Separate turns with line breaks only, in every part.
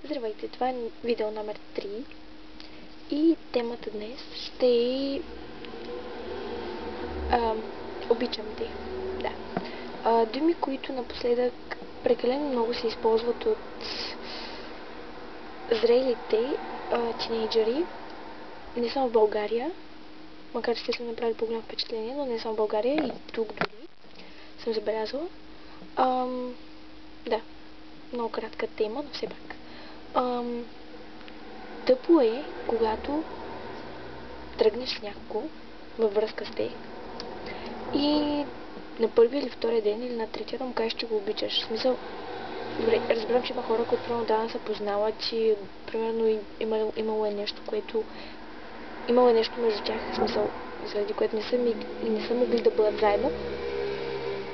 Здравейте, това е видео номер 3 и темата днес ще е обичам те. Да. Думи, които напоследък прекалено много се използват от зрелите тинейджери, не само в България, макар че те са направили по-голямо впечатление, но не само в България, и тук дори съм забелязала. Да, много кратка тема, но все пак. Тъпо е, когато тръгнеш с някого във връзка с те и на първия или втория ден или на третия да му кажеш, че го обичаш. В смисъл, добре, разбирам, че има хора, които примерно да са познават и примерно имало е нещо, което имало е нещо между тях, в смисъл, заради което не са могли да бъдат заедно.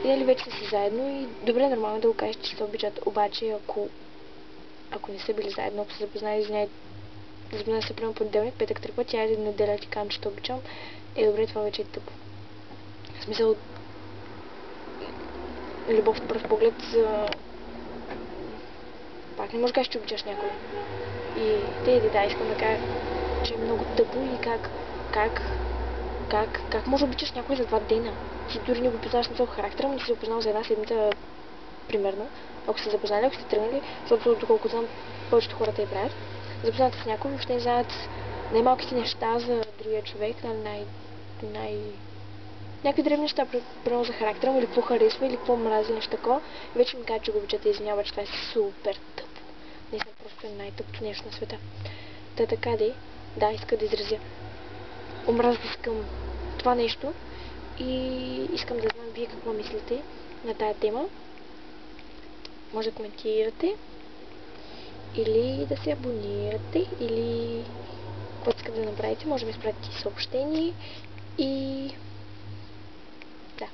И нали вече са си заедно и добре, нормално да го кажеш, че се обичат, обаче ако не са били заедно, ако се запознали се примерно понеделник, петък, три пъти, айде неделя ти казвам, че те обичам, добре, това вече е тъпо. В смисъл, любов на пръв поглед, пак не можеш да кажеш, че обичаш някой. И искам да кажа, че е много тъпо и как може да обичаш някой за 2 дена? Ти дори не го познаваш на характера, но ти се опознал за една седмица, примерно, ако сте запознали, ако сте тръгнали, защото доколко знам, повечето хората я правят. Запознати с някой, въобще не знаят най-малките неща за другия човек, някакви древни неща, примерно за характера му, или какво харесва, или какво мрази, нещо такова. И вече ми казват, че го обичате, извинява, че това е супер тъпо. Наистина просто е най-тъпото нещо на света. Така да, иска да изразя омраза към това нещо и искам да знам вие какво мислите на тая тема. Може да коментирате или да се абонирате, или каквото искате да направите, може да ми изпратите съобщение и да,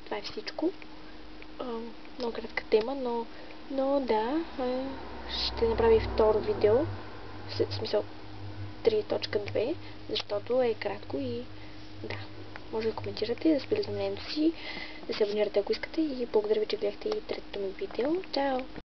това е всичко. Много кратка тема, но да, ще направя и второ видео, в смисъл 3.2, защото е кратко и да, може да коментирате, да споделите мнението си, да се абонирате ако искате и благодаря ви, че гледахте и третото ми видео. Чао!